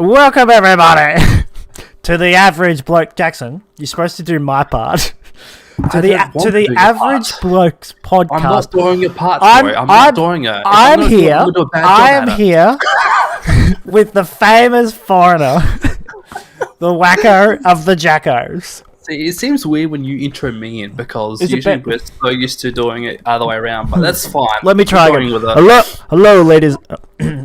Welcome everybody to the average bloke. Jackson, you're supposed to do my part. To the average blokes podcast. I'm not doing your part. I'm not doing it. I'm here with the famous foreigner, the wacko of the jackos. See, it seems weird when you intro me in because usually we're so used to doing it other way around, but that's fine. Let me try again. Hello, ladies.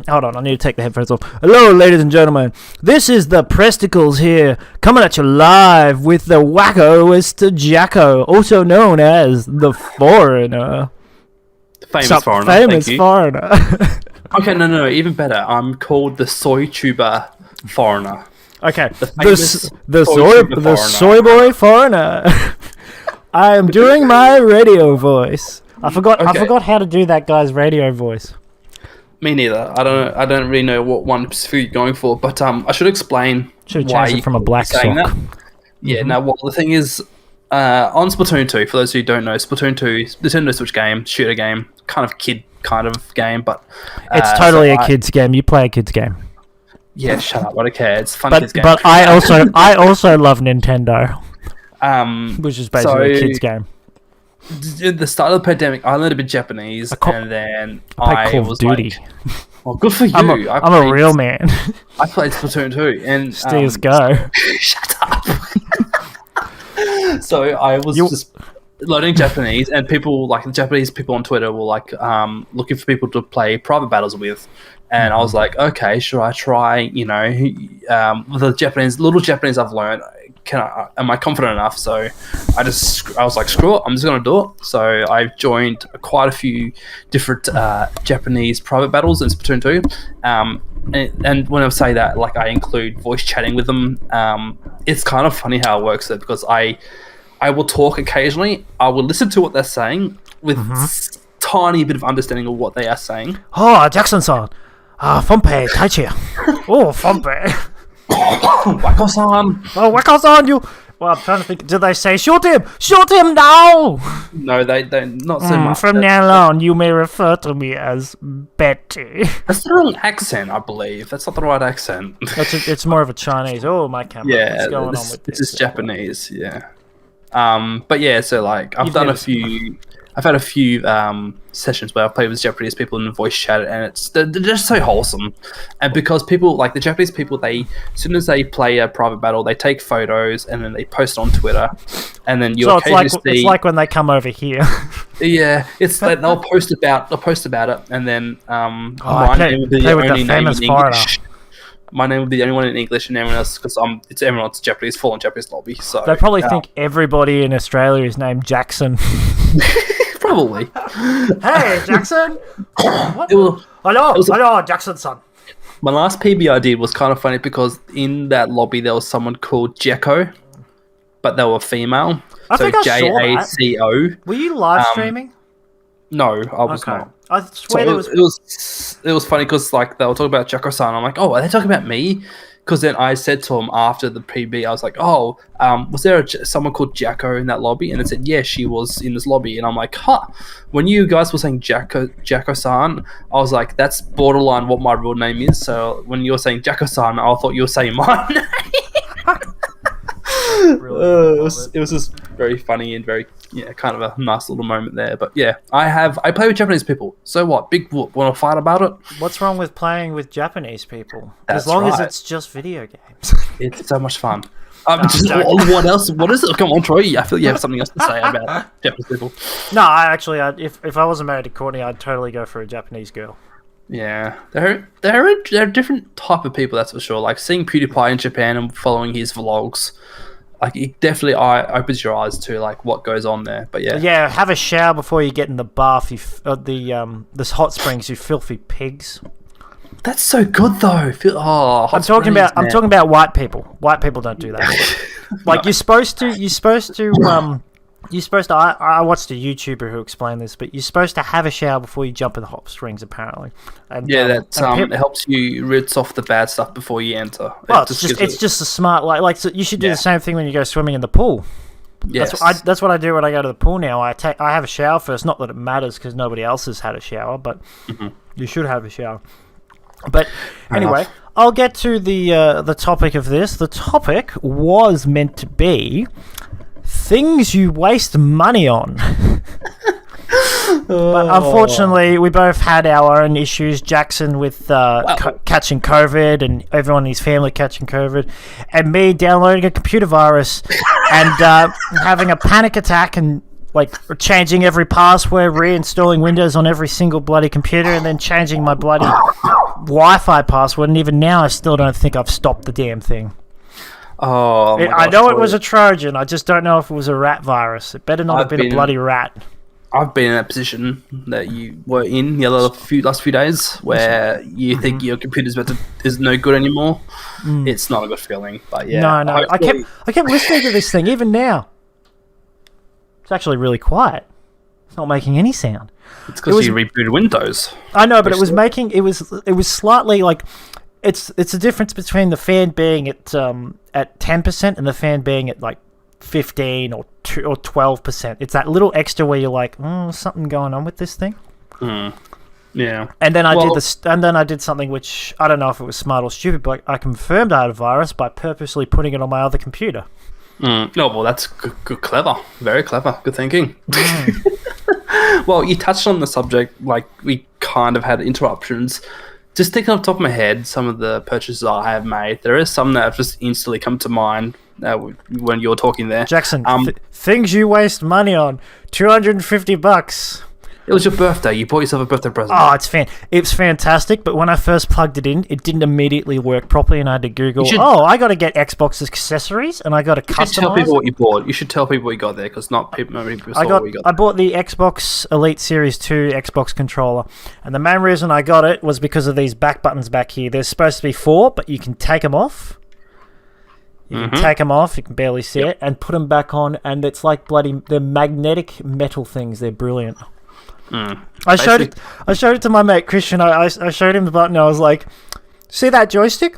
Hold on, I need to take the headphones off. Hello, ladies and gentlemen. This is the Presticles here, coming at you live with the wacko to Jacko, also known as the foreigner. Famous foreigner. Famous foreigner. Okay, no, even better. I'm called the soy tuber foreigner. Okay, the soy boy foreigner. I am doing my radio voice. I forgot how to do that guy's radio voice. Me neither. I don't really know what one specific you're going for, but I should explain why you from a black saying sock. that. Yeah. Now, well, the thing is, on Splatoon 2, for those who don't know, Splatoon 2, Nintendo Switch game, shooter game, kind of game, but it's totally a kid's game. You play a kid's game. Yeah, shut up. I don't care. It's a fun kids game. But I also love Nintendo, which is basically a kids game. At the start of the pandemic, I learned a bit Japanese, and then I Call of was Duty. like, "Oh, good for you!" I'm a real man. I played Splatoon 2, and Steers go. Shut up. So I was just learning Japanese, and people like the Japanese people on Twitter were like looking for people to play private battles with. And I was like, okay, should I try? With the little Japanese I've learned, am I confident enough? So I was like, screw it, I'm just gonna do it. So I've joined quite a few different Japanese private battles in Splatoon 2. And when I say that, like, I include voice chatting with them. It's kind of funny how it works though, because I will talk occasionally. I will listen to what they're saying with tiny bit of understanding of what they are saying. Oh, Jackson-san. Fumpe, Taichi. Oh, Fumpe. Wacko-san. Oh, Wacko-san, you... Well, I'm trying to think. Did they say, shoot him? Shoot him now! No, they don't. Not so much. From now on, you may refer to me as Betty. That's the wrong accent, I believe. That's not the right accent. It's more of a Chinese. Oh, my camera. Yeah, what's going on with this? This is Japanese, yeah. But yeah, so like, I've had a few sessions where I've played with Japanese people in voice chat, and they're just so wholesome. And because people, like the Japanese people, as soon as they play a private battle, they take photos and then they post it on Twitter, and then it's like when they come over here. Yeah, it's like they'll post about it, and then my name will be the only name in English. My name will be the only one in English, and everyone else, because everyone's Japanese, full on Japanese lobby. So they probably think everybody in Australia is named Jackson. Probably. Hey, Jackson. What? Hello, Jackson-san. My last PB I did was kind of funny because in that lobby there was someone called Jacko, but they were female. I think I saw that. Jacco. Were you live streaming? No, I was not. I swear it was funny because like they were talking about Jacko-san. I'm like, oh, are they talking about me? Because then I said to him after the PB, I was like, oh, was there someone called Jacko in that lobby? And they said, yeah, she was in this lobby. And I'm like, when you guys were saying Jacko-san, I was like, that's borderline what my real name is. So when you were saying Jacko-san, I thought you were saying my name. It was just very funny and very kind of a nice little moment there. But yeah, I play with Japanese people. So what? Big whoop. Want to fight about it? What's wrong with playing with Japanese people? That's as long as right. it's just video games. It's so much fun. What else? What is it? Come on, Troy. I feel you have something else to say about Japanese people. No, if I wasn't married to Courtney, I'd totally go for a Japanese girl. Yeah, they're a different type of people, that's for sure. Like seeing PewDiePie in Japan and following his vlogs, like it definitely opens your eyes to like what goes on there. But yeah, have a shower before you get in the bath. This hot springs, you filthy pigs. That's so good though. I'm talking about white people. White people don't do that. Like you're supposed to. I watched a YouTuber who explained this, but you're supposed to have a shower before you jump in the hot springs, apparently. And, it helps you rinse off the bad stuff before you enter. Well, it's just a smart so you should do the same thing when you go swimming in the pool. Yes. That's what I do when I go to the pool now. I have a shower first. Not that it matters because nobody else has had a shower, but you should have a shower. But anyway, I'll get to the topic of this. The topic was meant to be things you waste money on. But unfortunately, we both had our own issues. Jackson with catching COVID, and everyone in his family catching COVID, and me downloading a computer virus and having a panic attack and like changing every password, reinstalling Windows on every single bloody computer, and then changing my bloody Wi-Fi password. And even now, I still don't think I've stopped the damn thing. Oh, my I know it was a Trojan. I just don't know if it was a rat virus. It better not have been a bloody rat. I've been in a position that you were in the last few days where you think your computer's is no good anymore. It's not a good feeling, but yeah. No. I kept listening to this thing even now. It's actually really quiet. It's not making any sound. It's because you rebooted Windows. I know, but it was slightly like it's a difference between the fan being at 10% and the fan being at like 15 or 12%. It's that little extra where you're like, something going on with this thing. Yeah. And then I did something which I don't know if it was smart or stupid, but I confirmed I had a virus by purposely putting it on my other computer. No, well, that's good, clever, very clever, good thinking. Well, you touched on the subject, like we kind of had interruptions. Just thinking off the top of my head, some of the purchases I have made, there is some that have just instantly come to mind when you were talking there. Jackson, things you waste money on, $250. It was your birthday. You bought yourself a birthday present. Oh, it's fantastic, but when I first plugged it in, it didn't immediately work properly, and I had to Google, I got to get Xbox accessories, and I got to customize. You should tell people what you bought. You should tell people what you got there, because nobody people saw what you got. I bought the Xbox Elite Series 2 Xbox controller, and the main reason I got it was because of these back buttons back here. There's supposed to be 4, but you can take them off. You can take them off, you can barely see it, and put them back on, and it's like they're magnetic metal things. They're brilliant. I showed it to my mate Christian. I showed him the button. I was like, "See that joystick?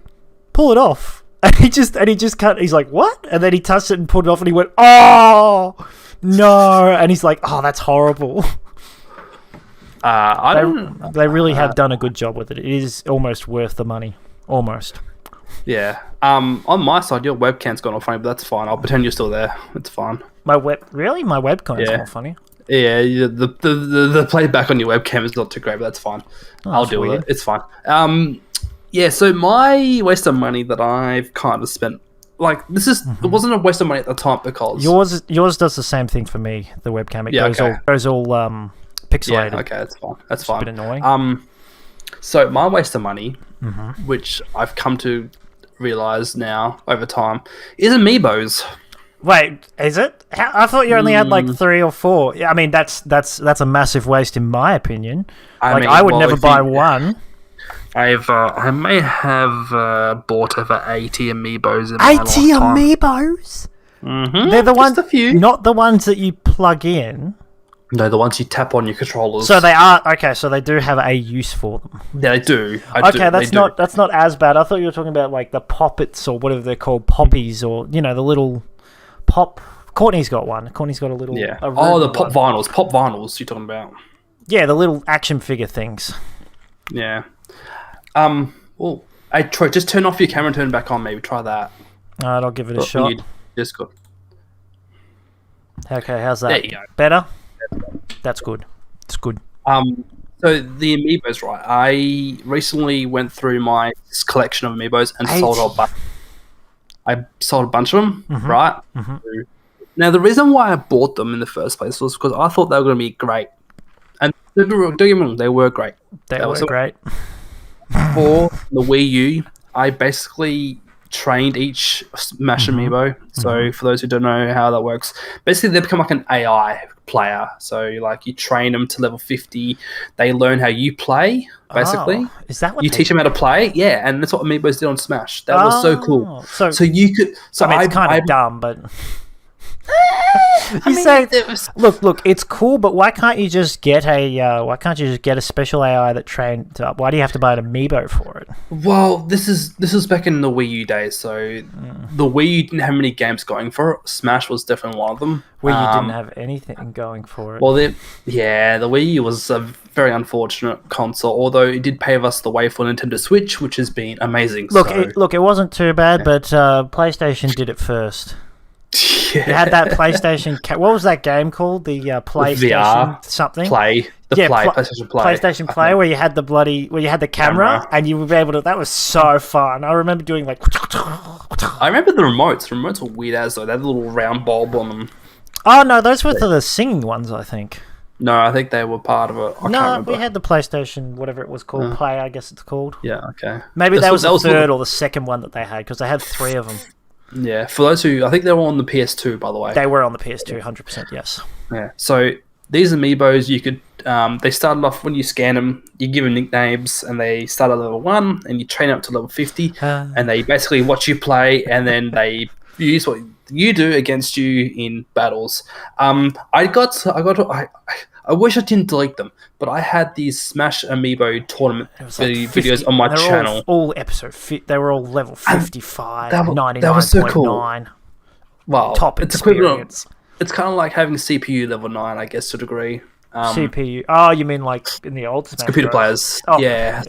Pull it off." And he just cut. He's like, "What?" And then he touched it and pulled it off, and he went, "Oh no!" And he's like, "Oh, that's horrible." They really have done a good job with it. It is almost worth the money. Almost. Yeah. On my side, your webcam's gone all funny, but that's fine. I'll pretend you're still there. It's fine. My webcam's all funny. Yeah, the playback on your webcam is not too great, but that's fine. I'll deal with it. It's fine. Yeah, so my waste of money that I've kind of spent, like, it wasn't a waste of money at the time because... Yours does the same thing for me, the webcam. It goes all pixelated. Yeah, okay, that's fine. That's fine. It's a bit annoying. So my waste of money, which I've come to realise now over time, is Amiibos. Wait, is it? I thought you only had like 3 or 4. Yeah, I mean that's a massive waste in my opinion. I would never buy one. I may have bought over 80 Amiibos in my lifetime. 80 Amiibos? Mm-hmm. They're the ones, a few. Not the ones that you plug in. No, the ones you tap on your controllers. So they are okay. So they do have a use for them. Yeah, they do. That's not as bad. I thought you were talking about like the poppets or whatever they're called, poppies, or the little pop. Courtney's got one. Courtney's got a little. Yeah. The pop vinyls. Pop vinyls. You're talking about. Yeah, the little action figure things. Yeah. Well, Troy, just turn off your camera and turn it back on. Maybe try that. Alright, I'll give it a shot. Just good. Okay, how's that? There you go. Better. That's good. It's good. So the Amiibos, right? I recently went through my collection of Amiibos and sold a bunch. I sold a bunch of them, right? Mm-hmm. Now, the reason why I bought them in the first place was because I thought they were going to be great. And don't get me wrong, they were great. They were great. For the Wii U, I basically trained each Smash Amiibo. So for those who don't know how that works, basically they become like an AI player. So you train them to level 50. They learn how you play, basically. Oh, is that what you teach them how to play? Yeah, and that's what Amiibos did on Smash. That was so cool. So you could... So I mean, it's kind of dumb, but... Look, it's cool, but why can't you just get a special AI that trained up? Why do you have to buy an amiibo for it? Well, this is back in the Wii U days, so the Wii U didn't have many games going for it. Smash was definitely one of them. Wii U didn't have anything going for it. Well, the Wii U was a very unfortunate console, although it did pave us the way for Nintendo Switch, which has been amazing. It wasn't too bad, but PlayStation did it first. Yeah. You had that PlayStation. What was that game called? The PlayStation VR something. PlayStation Play. PlayStation Play, where you had the camera, and you would be able to. That was so fun. I remember doing like. I remember the remotes. The remotes were weird as though. They had a little round bulb on them. Oh no, those were the singing ones, I think. No, I think they were part of it. I can't remember. We had the PlayStation, whatever it was called, Play, I guess it's called. Yeah, okay. Maybe that was the third or the second one that they had, because they had 3 of them. Yeah, for those who... I think they were on the PS2, by the way. They were on the PS2, 100%, yes. Yeah, so these amiibos, you could... they started off, when you scan them, you give them nicknames, and they start at level 1, and you train up to level 50, and they basically watch you play, and then they use what you do against you in battles. I wish I didn't delete them, but I had these Smash Amiibo tournament videos on my channel. All episode they were all level 55, 99.9. That was so cool. Wow, top experience. It's kind of like having CPU level 9, I guess, to a degree. CPU. Oh, you mean like in the old Smash computer players? Oh, yeah.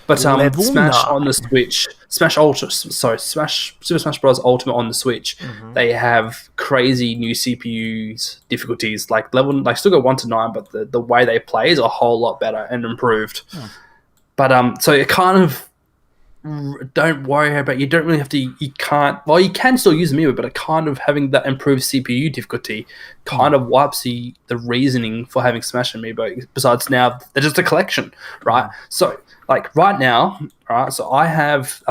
But Smash on the Switch, Super Smash Bros. Ultimate on the Switch, they have crazy new CPUs difficulties. Like still got 1 to 9, but the way they play is a whole lot better and improved. But so it kind of don't worry about. You don't really have to. You can't. Well, you can still use Amiibo, but it kind of having that improved CPU difficulty kind of wipes the reasoning for having Smash Amiibo. Besides, now they're just a collection, right? So. Like right now, right? So I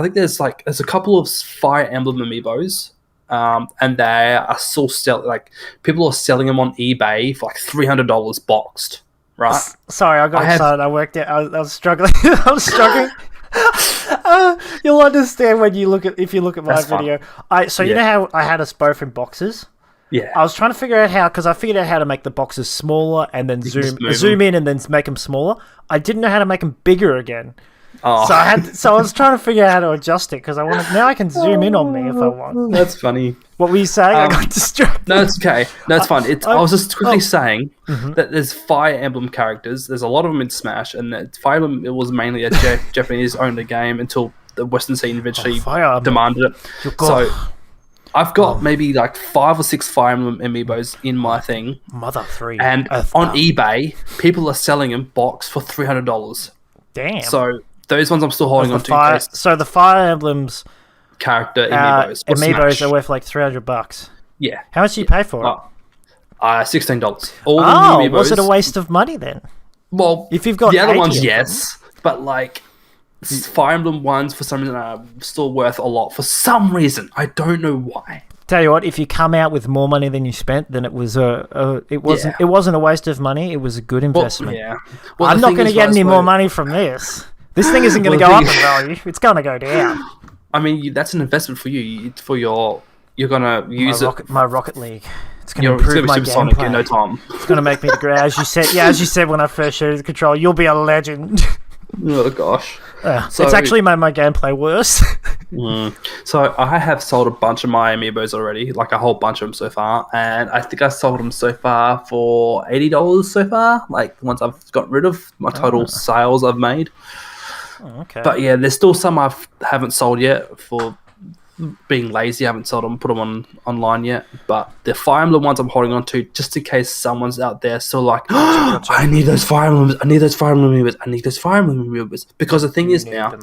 think there's a couple of Fire Emblem amiibos, and they are still people are selling them on eBay for like $300 boxed, right? Sorry, I got excited. I worked out. I was struggling. I was struggling. You'll understand when you look at my video. You know how I had us both in boxes. Yeah. I was trying to figure out because I figured out how to make the boxes smaller and then zoom in and then make them smaller. I didn't know how to make them bigger again. Oh. So I was trying to figure out how to adjust it because now I can zoom in on me if I want. That's funny. What were you saying? I got distracted. No, it's okay. No, it's fine. I was just quickly saying that there's Fire Emblem characters. There's a lot of them in Smash, and that Fire Emblem, it was mainly a Japanese-owned game until the Western scene eventually demanded it. So I've got maybe like 5 or 6 Fire Emblem amiibos in my thing. Mother 3. And on eBay, people are selling them boxed for $300. Damn. So those ones I'm still holding on to. So the Fire Emblem's character amiibos are worth like $300. Yeah. How much did you pay for it? $16. All the amiibos. Was it a waste of money then? Well, if you've got the other ones, yes, but like Fire Emblem ones for some reason are still worth a lot for some reason. I don't know why. Tell you what, if you come out with more money than you spent, then it wasn't a waste of money. It was a good investment. Well, I'm not going to get any more money from this. This thing isn't going to go up in value. It's going to go down. I mean, that's an investment for you. You're going to use my Rocket League. It's going to improve my gameplay. In no time. It's going to make me great. As you said when I first showed you the control, you'll be a legend. Oh gosh. It's actually made my gameplay worse. So I have sold a bunch of my amiibos already, like a whole bunch of them so far, and I think I sold them so far for $80 so far. Like once I've got rid of my total sales I've made. Oh, okay. But yeah, there's still some I haven't sold yet for being lazy. I haven't sold them, put them online yet. But the Fire Emblem ones I'm holding on to just in case someone's out there still like, I need those Fire Emblems. I need those Fire Emblem amiibos. I need those Fire Emblem amiibos. Because the thing is now,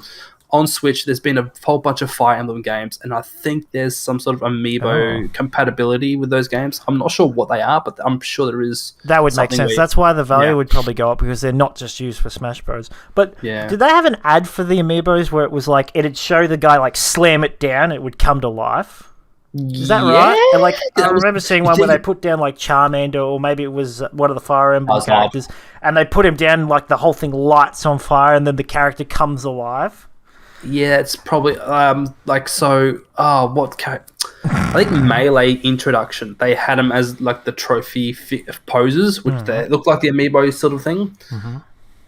on Switch, there's been a whole bunch of Fire Emblem games, and I think there's some sort of amiibo compatibility with those games. I'm not sure what they are, but I'm sure there is. That would make sense. That's why the value would probably go up, because they're not just used for Smash Bros. But did they have an ad for the amiibos where it was like, it'd show the guy like slam it down, it would come to life? Is that right? And like, I remember seeing one where they put down like Charmander, or maybe it was one of the Fire Emblem characters, and they put him down, like the whole thing lights on fire, and then the character comes alive. Yeah, it's probably what character? I think Melee Introduction, they had them as like the trophy poses, which they look like the amiibo sort of thing. Mm-hmm.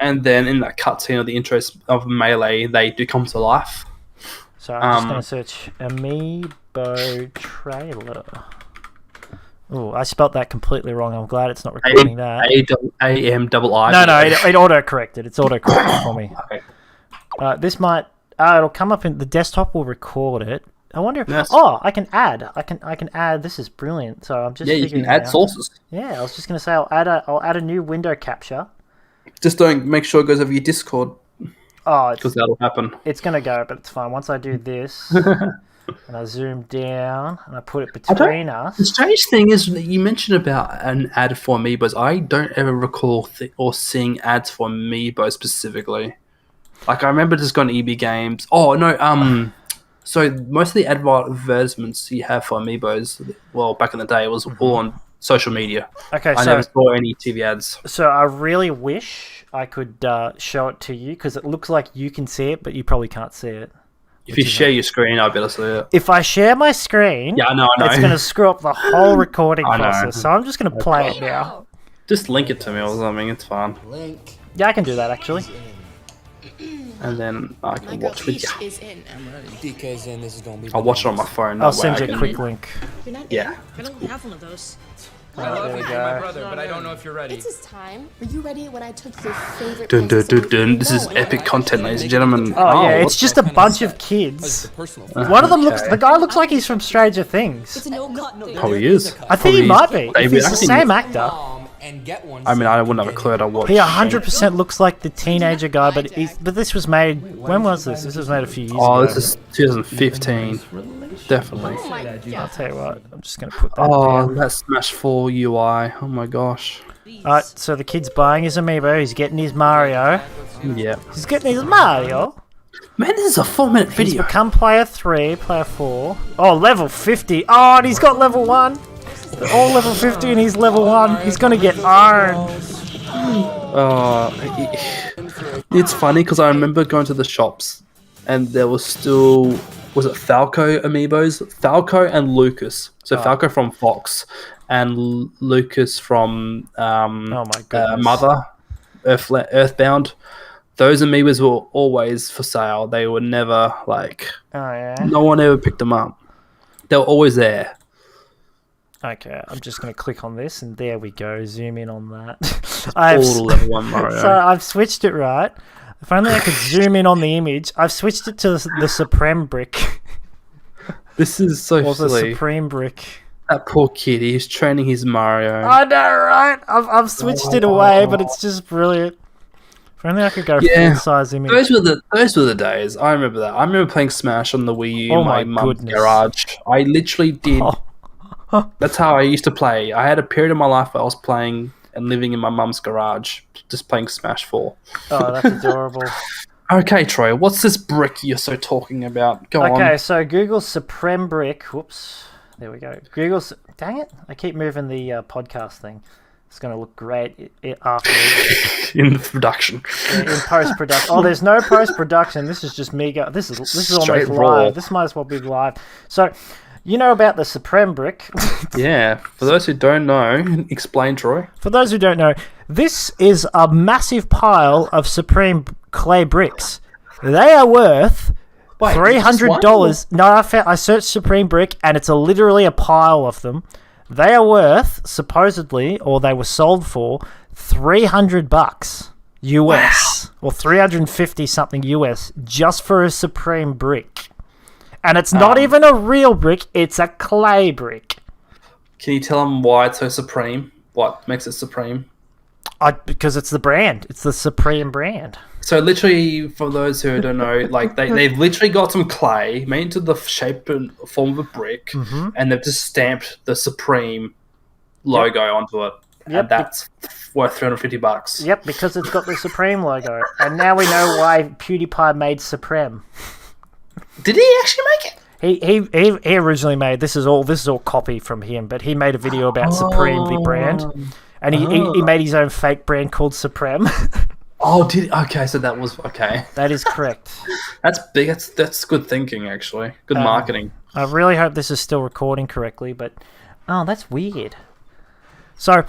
And then in that cutscene of the intro of Melee, they do come to life. So I'm just going to search amiibo trailer. Oh, I spelt that completely wrong. I'm glad it's not recording that. A-M-I-I. No, it auto-corrected. It's auto-corrected for me. Okay. This might... it'll come up in... The desktop will record it. I wonder if... Yes. Oh, I can add. I can add... This is brilliant. So I'm just you can add sources. Yeah, I was just going to say I'll add a new window capture. Just don't make sure it goes over your Discord. Oh, because that'll happen. It's going to go, but it's fine. Once I do this... And I zoom down and I put it between us. The strange thing is that you mentioned about an ad for Amiibos. I don't ever recall or seeing ads for Amiibo specifically. Like, I remember just going to EB Games. Oh, no. So most of the advertisements you have for Amiibos, well, back in the day, it was all on social media. Okay, I never saw any TV ads. So I really wish I could show it to you because it looks like you can see it, but you probably can't see it. If you share your screen, I'll be able to see it. If I share my screen, I know. It's going to screw up the whole recording process. So I'm just going to play it now. Just link it to me or something. It's fine. Yeah, I can do that actually. And then I can watch with you. DK's in. This is gonna be. I'll watch it on my phone. I'll send you a quick link. Yeah. I don't have one of those. I love there we you, go. my brother, but I don't know if you're ready. It's his time. Were you ready when I took your favorite? Dun dun dun dun. This is epic content, ladies and gentlemen. Oh yeah, it's just a bunch of kids. One of them looks. The guy looks like he's from Stranger Things. It's a no-cut thing. Probably is. I think he might be. If he's the same actor. I mean, I wouldn't have a clue to watch. He 100% looks like the teenager guy, but this was made. When was this? This was made a few years ago. Oh, this is 2015. Definitely. I'll tell you what. I'm just gonna put that. Oh, that Smash 4 UI. Oh my gosh. Alright, so the kid's buying his amiibo. He's getting his Mario. Yeah. He's getting his Mario. Man, this is a 4-minute He's video. become player 3, player 4. Oh, level 50. Oh, and he's got level 1. They're all level 50 and he's level 1. He's gonna get owned. It's funny because I remember going to the shops and there was still, was it Falco amiibos? Falco and Lucas. So Falco from Fox and Lucas from Oh my goodness. Mother, Earthbound. Those amiibos were always for sale. They were never like, Oh yeah. no one ever picked them up. They were always there. Okay, I'm just gonna click on this and there we go. Zoom in on that. All level 1 Mario. So I've switched it right. If only I could zoom in on the image. I've switched it to the Supreme brick. This is so Or the silly. Supreme brick. That poor kid, he's training his Mario. I know, right? I've switched it away, but it's just brilliant. If only I could go full size image. Those were the days. I remember that. I remember playing Smash on the Wii U Oh in my my mum's goodness. garage. I literally did. Oh. That's how I used to play. I had a period of my life where I was playing and living in my mum's garage, just playing Smash 4. Oh, that's adorable. Okay, Troy, what's this brick you're so talking about? Go on. Okay, so Google's Supreme brick. Whoops. There we go. Google's. Dang it! I keep moving the podcast thing. It's going to look great afterwards. In the production. In post-production. Oh, there's no post-production. This is just me. This is Straight almost raw. live. This might as well be live. So, you know about the Supreme brick. Yeah. For those who don't know, explain, Troy. For those who don't know, this is a massive pile of Supreme clay bricks. They are worth Wait, $300. No, I searched Supreme brick, and it's literally a pile of them. They are worth, supposedly, or they were sold for, $300 US. Or 350 something US just for a Supreme brick. And it's not even a real brick, it's a clay brick. Can you tell them why it's so supreme? What makes it supreme? Because it's the brand. It's the Supreme brand. So literally, for those who don't know, like they've literally got some clay made into the shape and form of a brick, and they've just stamped the Supreme logo onto it, and that's worth $350. Yep, because it's got the Supreme logo. And now we know why PewDiePie made Supreme. Did he actually make it? He originally made this is all copy from him, but he made a video about Supreme, the brand, and he made his own fake brand called Supreme. Oh, did okay? So that was okay. That is correct. That's big. That's good thinking, actually. Good marketing. I really hope this is still recording correctly, but oh, that's weird. So,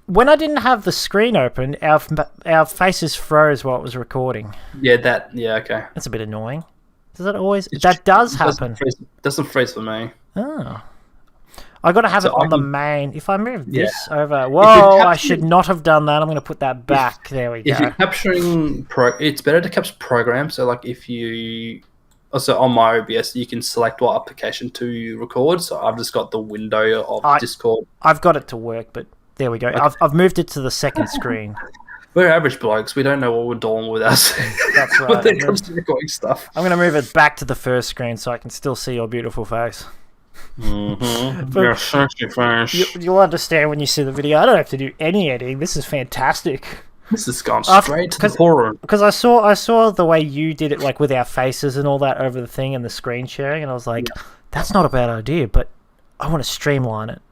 when I didn't have the screen open, our faces froze while it was recording. Yeah, okay. That's a bit annoying. Does that always? That does happen. Doesn't freeze for me. Oh. I got to have it on the can- main. If I move this over, you're whoa! I capturing- should not have done that. I'm going to put that back. There we If go. you're capturing it's better to capture programs. So, like, if you also on my OBS, you can select what application to record. So I've just got the window of Discord. I've got it to work, but there we go. I've moved it to the second screen. We're average blokes. We don't know what we're doing with us. That's right. when it comes to recording stuff. I'm going to move it back to the first screen so I can still see your beautiful face. Your sexy face. You'll understand when you see the video. I don't have to do any editing. This is fantastic. This has gone straight to the forum. Because I saw the way you did it, like with our faces and all that over the thing and the screen sharing, and I was like, that's not a bad idea, but I want to streamline it.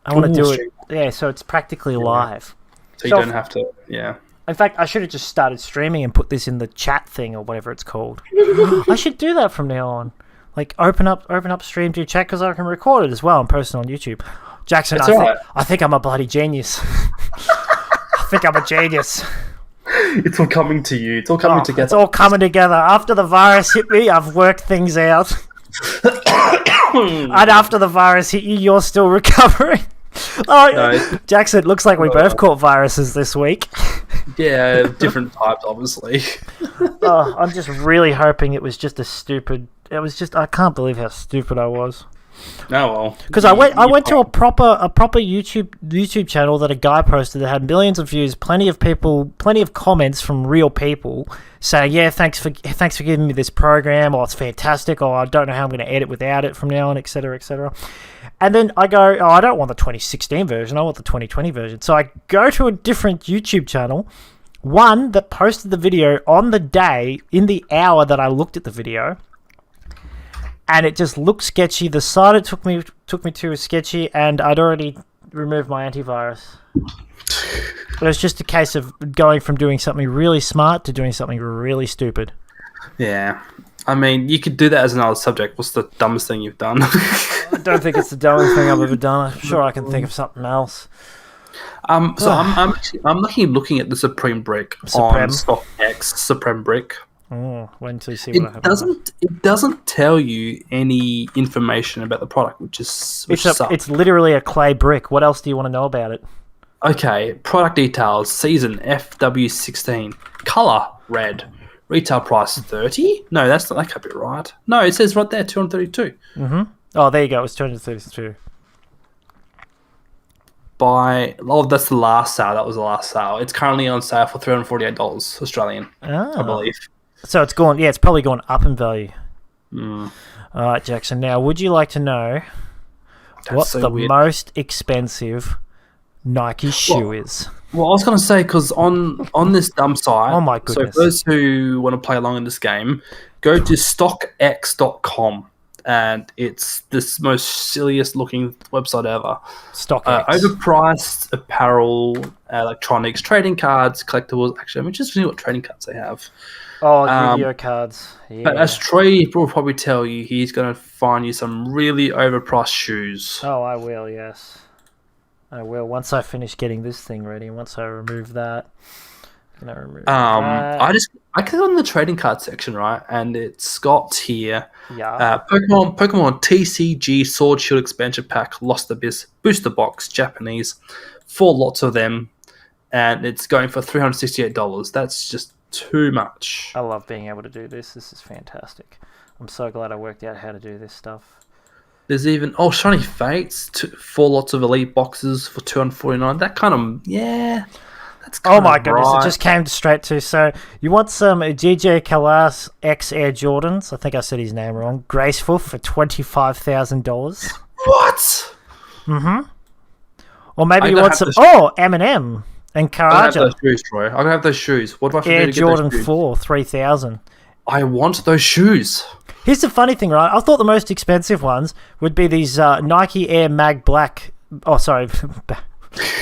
I want to do it. Yeah, so it's practically live. So you don't have to. Yeah. In fact, I should have just started streaming and put this in the chat thing or whatever it's called. I should do that from now on. Like open up stream to chat because I can record it as well and post it on YouTube. Jackson, I think I'm a bloody genius. I think I'm a genius. It's all coming to you. It's all coming together. It's all coming together. After the virus hit me, I've worked things out. And after the virus hit you, you're still recovering. No. Jackson, it looks like we both caught viruses this week. Yeah, different types, obviously. I'm just really hoping it was just a stupid... I can't believe how stupid I was. Oh well. Because I went to a proper YouTube channel that a guy posted that had millions of views, plenty of comments from real people saying, yeah, thanks for giving me this program, or it's fantastic, or I don't know how I'm going to edit without it from now on, etc., etc. And then I go, oh, I don't want the 2016 version, I want the 2020 version. So I go to a different YouTube channel, one that posted the video on the day, in the hour that I looked at the video, and it just looked sketchy. The site it took me to was sketchy, and I'd already removed my antivirus. It was just a case of going from doing something really smart to doing something really stupid. Yeah. I mean, you could do that as another subject. What's the dumbest thing you've done? I don't think it's the dumbest thing I've ever done. I'm sure I can think of something else. So I'm looking at the Supreme Brick on StockX Supreme Brick. Oh, wait until you see what I have. It doesn't tell you any information about the product, which sucks. It's literally a clay brick. What else do you want to know about it? Okay, product details: season FW16, color red, retail price 30. No, that can't be right. No, it says right there 232. Oh, there you go. It was 232. That's the last sale. That was the last sale. It's currently on sale for $348 Australian, I believe. So it's gone. Yeah, it's probably gone up in value. All right, Jackson. Now, would you like to know what the most expensive Nike shoe is? Well, I was going to say, because on this dumb site, oh my goodness. So for those who want to play along in this game, go to stockx.com, and it's this most silliest looking website ever. StockX. Overpriced apparel, electronics, trading cards, collectibles. Actually, I'm just seeing what trading cards they have. Oh, video cards. Yeah. But as Troy will probably tell you, he's going to find you some really overpriced shoes. Oh, I will, yes. I will. Once I finish getting this thing ready, once I remove that. That. I click on the trading card section, right? And it's got here Pokemon TCG Sword Shield Expansion Pack, Lost Abyss, Booster Box, Japanese, 4 lots of them, and it's going for $368. That's just too much. I love being able to do this. This is fantastic. I'm so glad I worked out how to do this stuff. There's even Shiny Fates, 4 lots of Elite boxes for $249. That kind of that's kind oh my goodness! It just came straight to. So you want some GJ Callas X Air Jordans? I think I said his name wrong. Graceful for $25,000. What? Or maybe you want some Eminem and Karaja. I have those shoes, Troy. I have those shoes. What do I have to do to get Jordan those shoes? 4 $3,000. I want those shoes. Here's the funny thing, right? I thought the most expensive ones would be these Nike Air Mag Black. Oh, sorry,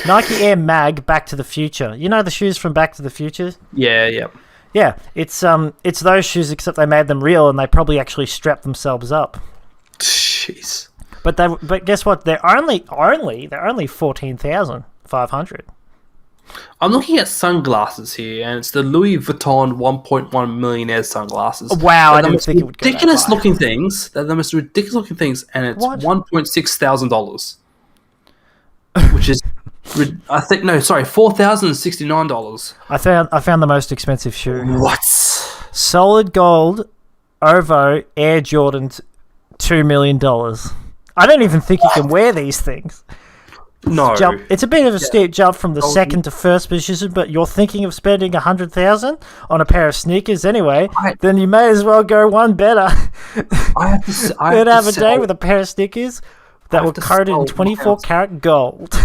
Nike Air Mag Back to the Future. You know the shoes from Back to the Future? Yeah. Yeah, it's those shoes except they made them real and they probably actually strapped themselves up. Jeez. But guess what? They're only 14,500. I'm looking at sunglasses here, and it's the Louis Vuitton 1.1 millionaire sunglasses. Wow, I They're the didn't most think it would go that ridiculous high. looking things. They're the most ridiculous looking things, and it's What? $1,600, which is, $4,069. I found the most expensive shoe. What? Solid gold OVO Air Jordans, $2 million. I don't even think you can wear these things. No. It's a bit of a steep jump from the second to first position, but you're thinking of spending $100,000 on a pair of sneakers anyway. Then you may as well go one better. I You'd have a day with a pair of sneakers that were coated in 24 karat gold.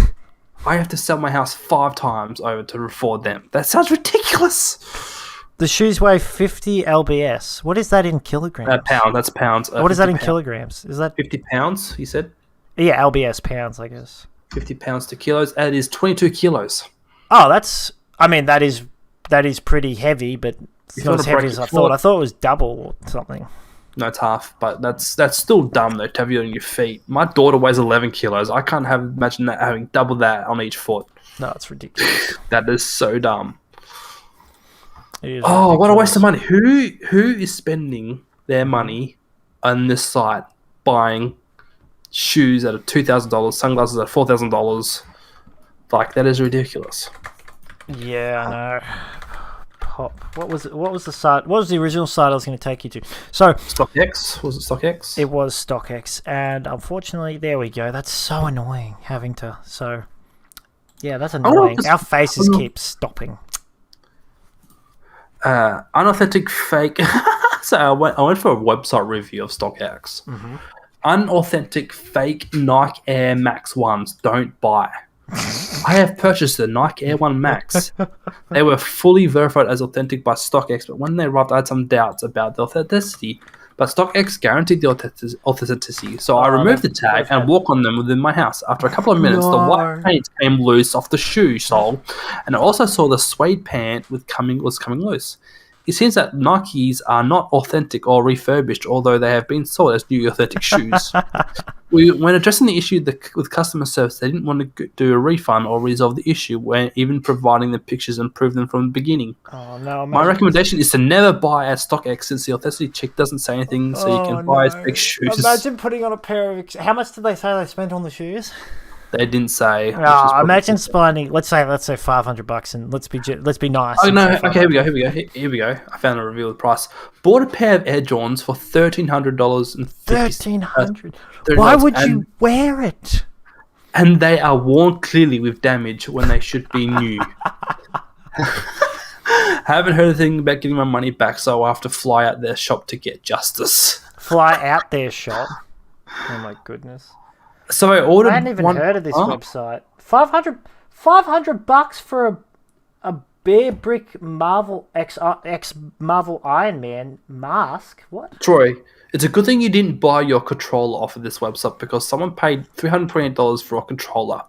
I have to sell my house 5 times over to afford them. That sounds ridiculous. The shoes weigh 50 lbs. What is that in kilograms? Pound. That's pounds. What is that in pounds. kilograms? Is that 50 pounds? You said yeah, lbs pounds, I guess. 50 pounds to kilos. That is 22 kilos. Oh, that is pretty heavy, but it's not as heavy as I thought. I thought it was double or something. No, it's half, but that's still dumb though to have you on your feet. My daughter weighs 11 kilos. I can't imagine that having double that on each foot. No, it's ridiculous. That is so dumb. It is What a ridiculous. waste of money. Who is spending their money on this site buying shoes at $2,000, sunglasses at $4,000? Like, that is ridiculous. Yeah, I know. Pop. What was the site? What was the original site I was going to take you to? So StockX? Was it StockX? it was StockX, and unfortunately, there we go. That's so annoying having to. So yeah, that's annoying. Our faces keep stopping. Unauthentic fake. So I went for a website review of StockX. Mm-hmm. Unauthentic fake Nike Air Max 1s. Don't buy. I have purchased the Nike Air 1 Max. They were fully verified as authentic by StockX, but when they arrived, I had some doubts about the authenticity. But StockX guaranteed the authenticity, so I removed the tag and walked on them within my house. After a couple of minutes, the white paint came loose off the shoe sole, and I also saw the suede pant was coming loose. It seems that Nikes are not authentic or refurbished, although they have been sold as new authentic shoes. When addressing the issue with customer service, they didn't want to do a refund or resolve the issue, when even providing the pictures and prove them from the beginning. Oh no! My recommendation is to never buy at StockX, since the authenticity check doesn't say anything, so you can buy fake shoes. Imagine putting on a pair of. How much did they say they spent on the shoes? They didn't say. Imagine spending. Let's say $500, and let's be nice. Oh no! Okay, here we go. I found a review of the price. Bought a pair of Air Jordans for $1,300 and $1,300. Why would you wear it? And they are worn clearly with damage when they should be new. Haven't heard anything about getting my money back, so I'll have to fly out their shop to get justice. Fly out their shop. Oh my goodness! So I ordered. I hadn't even heard of this website. $500 for a Bear Brick Marvel X Marvel Iron Man mask. What? Troy, it's a good thing you didn't buy your controller off of this website, because someone paid $328 for a controller.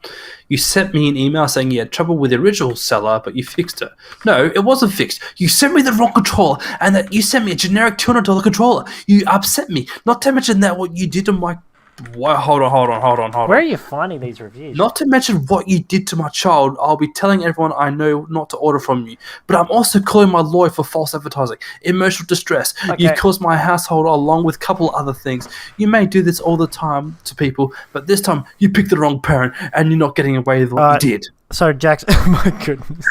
You sent me an email saying you had trouble with the original seller, but you fixed it. No, it wasn't fixed. You sent me the wrong controller, and that you sent me a generic $200 controller. You upset me. Not to mention that what you did to my... Hold on. Where are you finding these reviews? Not to mention what you did to my child. I'll be telling everyone I know not to order from you. But I'm also calling my lawyer for false advertising, emotional distress. Okay. You caused my household along with a couple other things. You may do this all the time to people, but this time you picked the wrong parent, and you're not getting away with what you did. So Jackson, oh my goodness,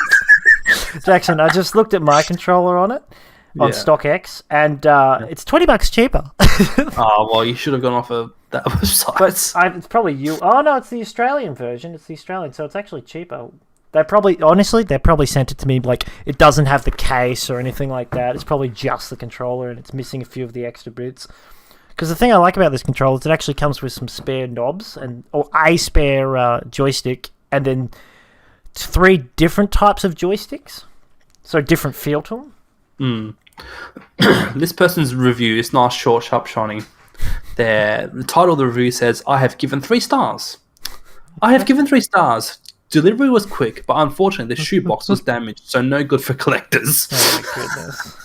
Jackson, I just looked at my controller on StockX, and it's $20 cheaper. Oh well, you should have gone off of that website. But it's probably you. Oh no, it's the Australian version. It's the Australian, so it's actually cheaper. They probably sent it to me like it doesn't have the case or anything like that. It's probably just the controller, and it's missing a few of the extra bits. Because the thing I like about this controller is it actually comes with some spare knobs or a spare joystick, and then 3 different types of joysticks, so different feel to them. This person's review is nice, short, sharp, shiny. The title of the review says, I have given 3 stars. I have given 3 stars. Delivery was quick, but unfortunately the shoebox was damaged, so no good for collectors. Oh my goodness.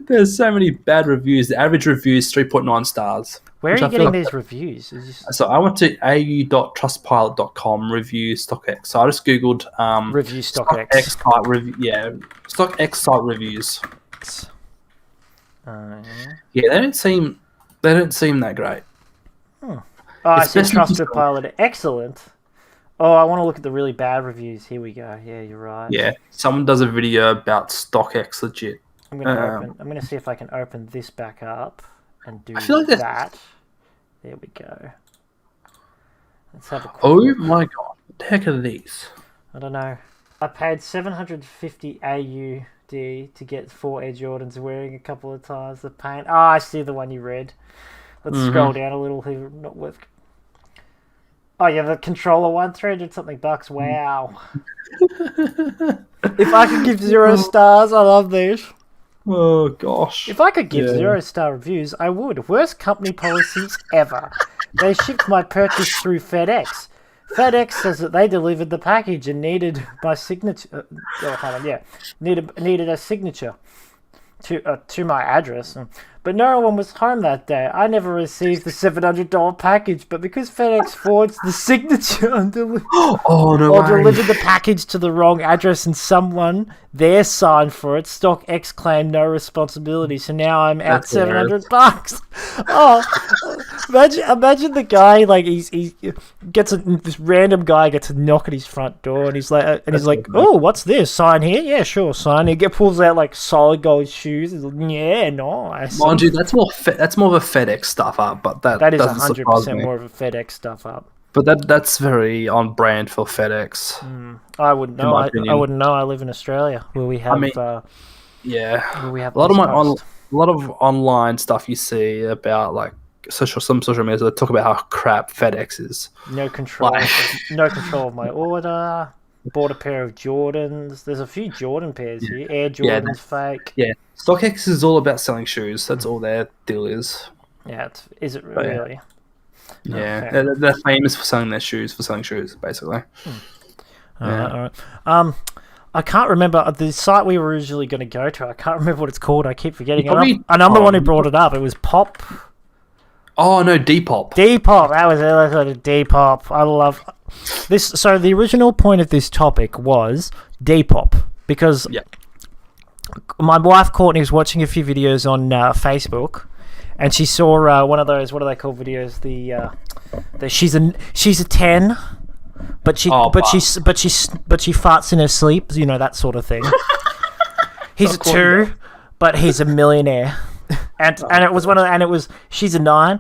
There's so many bad reviews. The average review is 3.9 stars. Where are which you I feel getting like- these reviews? So I went to au.trustpilot.com review StockX. So I just googled Review StockX. site review. Yeah, StockX site reviews. Yeah. Yeah, they don't seem that great. Oh, I see Especially Trusted just- Pilot. Excellent. Oh, I want to look at the really bad reviews. Here we go. Yeah, you're right. Yeah, someone does a video about StockX legit. I'm gonna see if I can open this back up and do I feel like that's- that. There we go. Let's have a quick Oh look. my god, what the heck are these? I don't know. I paid 750 AUD to get 4 Air Jordans wearing a couple of times. The paint. Oh, I see the one you read. Let's scroll down a little here. Not worth. Oh yeah, the controller one, 300 something bucks. Wow. If I could give 0 stars, I love these. Oh gosh. If I could give Yeah. 0-star reviews, I would. Worst company policies ever. They shipped my purchase through FedEx. FedEx says that they delivered the package and needed my signature. Needed a signature to my address. But no one was home that day. I never received the $700 package, but because FedEx forged the signature and Oh no or way. delivered the package to the wrong address and someone there signed for it, StockX claimed no responsibility. So now I'm out That's hilarious. $700. Oh, imagine the guy like he gets this random guy gets a knock at his front door and he's like oh, what's this? Sign here? Yeah, sure, sign. He pulls out like solid gold shoes. He's like, yeah, nice. Mind you, that's more of a FedEx stuff up, but that Is doesn't surprise 100% me. more of a FedEx stuff up. But that's very on brand for FedEx. I wouldn't know. my I opinion. wouldn't know. I live in Australia where we have Yeah, where we have a lot of Post. a lot of online stuff you see about like some social media that talk about how crap FedEx is. No control. Like- No control of my order. Bought a pair of Jordans. There's a few Jordan pairs here. Air Yeah, Jordans fake. Yeah, StockX is all about selling shoes. That's all their deal is. Yeah, is it yeah. really? Yeah, Okay. they're famous for selling shoes, basically. All right. I can't remember the site we were originally going to go to. I can't remember what it's called. I keep forgetting. Probably- And I'm the one who brought it up. It was Pop. Oh no, Depop. Depop. That was it. Depop. I love this. So the original point of this topic was Depop because Yeah. my wife Courtney was watching a few videos on Facebook, and she saw one of those. What are they called videos? The she's a 10, but she farts in her sleep. You know, that sort of thing. He's a 2, but he's a millionaire. And it was she's a 9,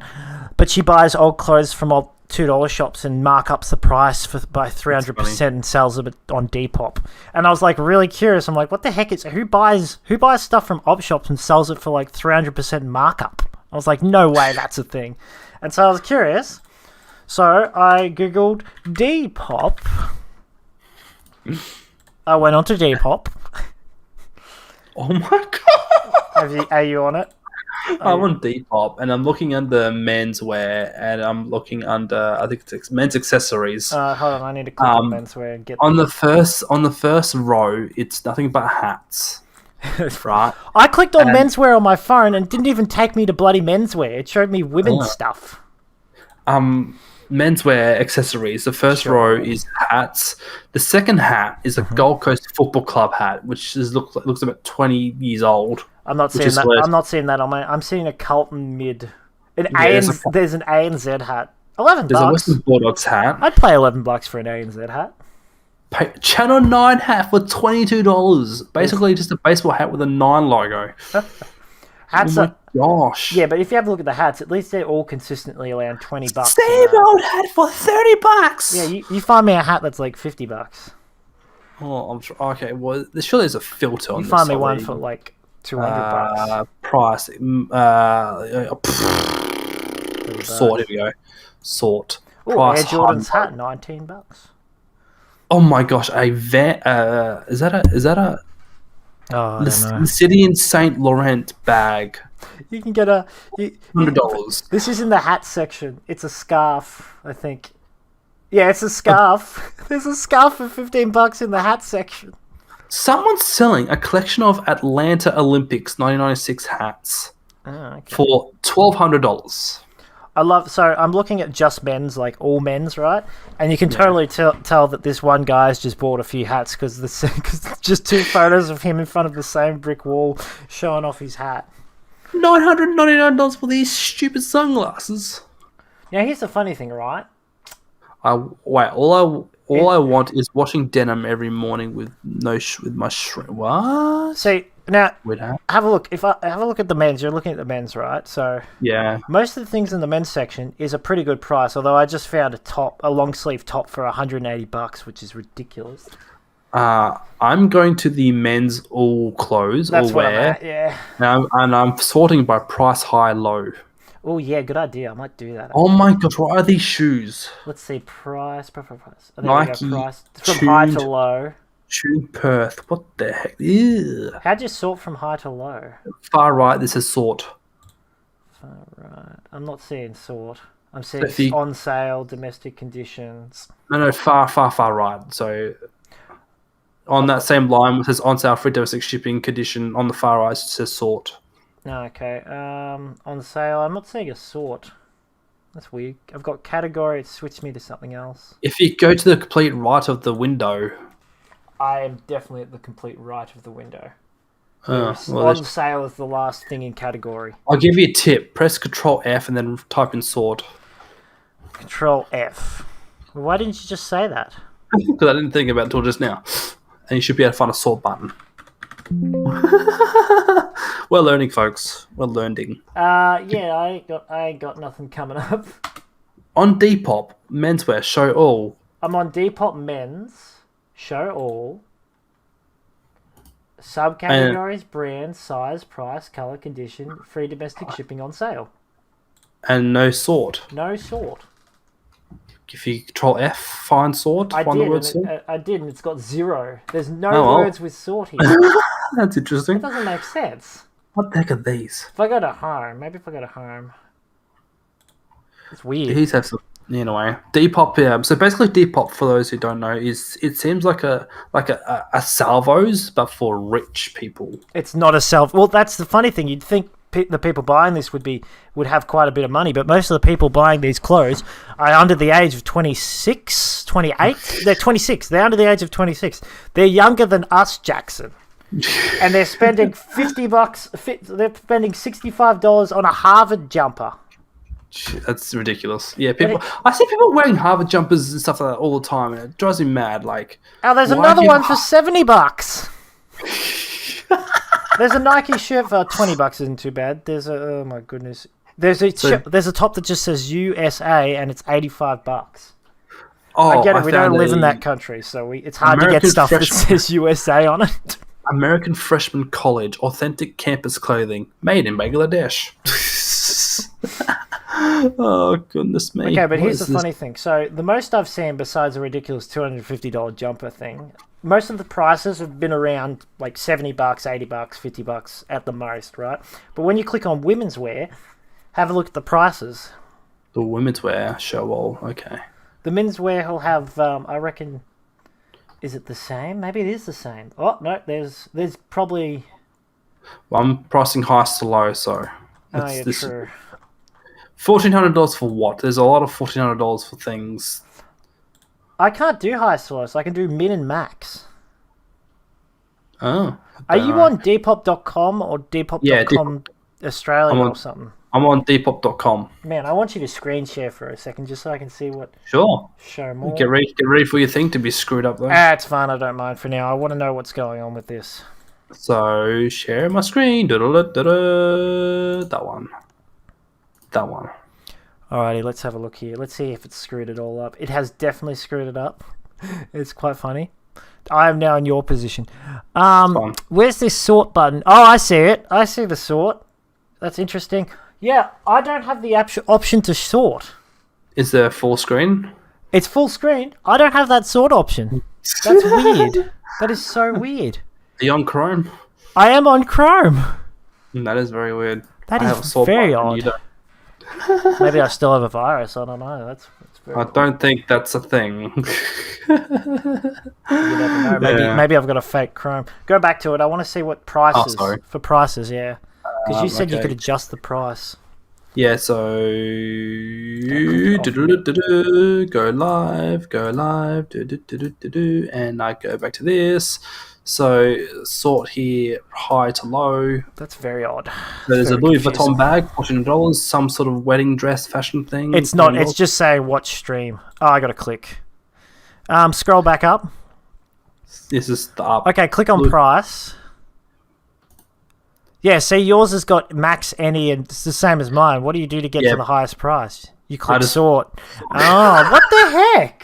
but she buys old clothes from old $2 shops and markups the price by 300% and sells it on Depop. And I was like really curious. I'm like, what the heck is who buys stuff from op shops and sells it for like 300% markup? I was like, no way, that's a thing. And so I was curious. So I googled Depop. I went onto Depop. Oh my god. Are you on it? I'm on Depop and I'm looking under menswear and I'm looking under I think it's men's accessories. Hold on, I need to click on menswear and get On the first row, it's nothing but hats. Right? I clicked on menswear on my phone and it didn't even take me to bloody menswear. It showed me women's stuff. Menswear accessories. The first row is hats. The second hat is a Gold Coast Football Club hat, which looks about 20 years old. I'm not seeing is that. worth- I'm not seeing that on my. I'm seeing a Carlton mid. there's There's an ANZ hat. $11. There's a Western Bulldogs hat. I'd pay $11 for an ANZ hat. Channel 9 hat for $22. Basically, just a baseball hat with a 9 logo. Hats Oh are, my gosh. yeah, but if you have a look at the hats, at least they're all consistently around $20. Same old hat for $30. Yeah, you find me a hat that's like $50. Oh, okay. Well, surely there's a filter on You this. find me one already. for like $200. Price. Sort. Here we go. Sort. Oh, Air Price. Jordan's Hub. hat, $19. Oh my gosh! Is that a Oh, I don't know. the City in Saint Laurent bag? You can get a. $100. This is in the hat section. It's a scarf, I think. Yeah, it's a scarf. There's a scarf for $15 in the hat section. Someone's selling a collection of Atlanta Olympics 1996 hats Okay. for $1,200. So I'm looking at just men's, like all men's, right? And you can totally tell that this one guy's just bought a few hats because just two photos of him in front of the same brick wall showing off his hat. $999 for these stupid sunglasses. Now, here's the funny thing, right? All I want is washing denim every morning with my shrink. What? See, now, With that? have a look. If I have a look at the men's, you're looking at the men's, right? So Yeah. most of the things in the men's section is a pretty good price. Although I just found a long sleeve top for $180, which is ridiculous. I'm going to the men's all clothes, That's all what I'm wear, at. Yeah. and I'm sorting by price, high, low. Oh yeah, good idea. I might do that. Oh my gosh, what are these shoes? Let's see, price. Oh, there Nike we go, price. From high to tuned. low. Tune Perth. What the heck? Ew. How'd you sort from high to low? Far right, this is sort. Alright. I'm not seeing sort. I'm So seeing if you- on sale, domestic conditions. No, far right. So on that same line, it says on sale free domestic shipping condition. On the far right, it says sort. Okay. On sale. I'm not seeing a sort. That's weird. I've got category. It switched me to something else. If you go to the complete right of the window, I am definitely at the complete right of the window. well, On sale is the last thing in category. I'll give you a tip. Press Control F and then type in sort. Control F. Why didn't you just say that? Because I didn't think about it until just now. And you should be able to find a sort button. We're learning, folks. We're learning. Yeah, I ain't got nothing coming up. On Depop, menswear, show all. I'm on Depop men's, show all. Subcategories, brand, size, price, color, condition, free domestic shipping on sale. And no sort. No sort. If you Control F, find sort. I find did, the word and sort. I did, and it's got 0. There's no Oh, well. words with sort here. That's interesting. It doesn't make sense. What the heck are these? If I go to home, maybe if I go to home. It's weird. These have some. Anyway, Depop. Yeah. So basically, Depop, for those who don't know, is it seems like a Salvos, but for rich people. It's not a self. Well, that's the funny thing. You'd think the people buying this would have quite a bit of money, but most of the people buying these clothes are under the age of 26, 28. They're 26. They're under the age of 26. They're younger than us, Jackson. And they're spending $50. They're spending $65 on a Harvard jumper. Shit, that's ridiculous. Yeah, people. I see people wearing Harvard jumpers and stuff like that all the time, and it drives me mad. Like, Oh, there's why another have you- one for $70. There's a Nike shirt for $20. Isn't too bad. There's a oh my goodness. There's a top that just says USA and it's $85. Oh, I get it. We don't found live in a that country, so it's hard to get American stuff that freshman- says USA on it. American Freshman College authentic campus clothing made in Bangladesh. Oh goodness me! Okay, but What here's is the this? funny thing. So the most I've seen, besides a ridiculous $250 jumper thing, most of the prices have been around like $70, $80, $50 at the most, right? But when you click on women's wear, have a look at the prices. The women's wear show all. Okay. The men's wear will have, I reckon, is it the same? Maybe it is the same. Oh no, there's probably. Well, I'm pricing highest to low, so. Oh yeah, true. $1,400 for what? There's a lot of $1,400 for things. I can't do highest to lowest. I can do min and max. Oh. Are you on Depop.com or Depop.com Yeah, Australia I'm on- or something? I'm on Depop.com. Man, I want you to screen share for a second just so I can see what Sure. show more. Get ready for your thing to be screwed up though. It's fine. I don't mind for now. I want to know what's going on with this. So share my screen. Da-da-da-da-da. That one. Alrighty, let's have a look here. Let's see if it's screwed it all up. It has definitely screwed it up. It's quite funny. I am now in your position. Fine. Where's this sort button? Oh, I see it. I see the sort. That's interesting. Yeah, I don't have the option to sort. Is there full screen? It's full screen. I don't have that sort option. That's weird. That is so weird. Are you on Chrome? I am on Chrome. That is very weird. That I have a is sort very button and you odd. Maybe I still have a virus. I don't know. That's I don't think that's a thing. You never know. Maybe I've got a fake Chrome. Go back to it. I want to see what prices for prices. Yeah, because you said you could adjust the price. Yeah, so go live, and I go back to this. So sort here, high to low. That's very odd. So there's a Louis Vuitton bag, $14, some sort of wedding dress fashion thing. It's not. It's just saying watch stream. Oh, I got to click. Scroll back up. This is the up. Okay, click on price. Yeah, see, yours has got max any, and it's the same as mine. What do you do to get to the highest price? You click sort. Oh, what the heck?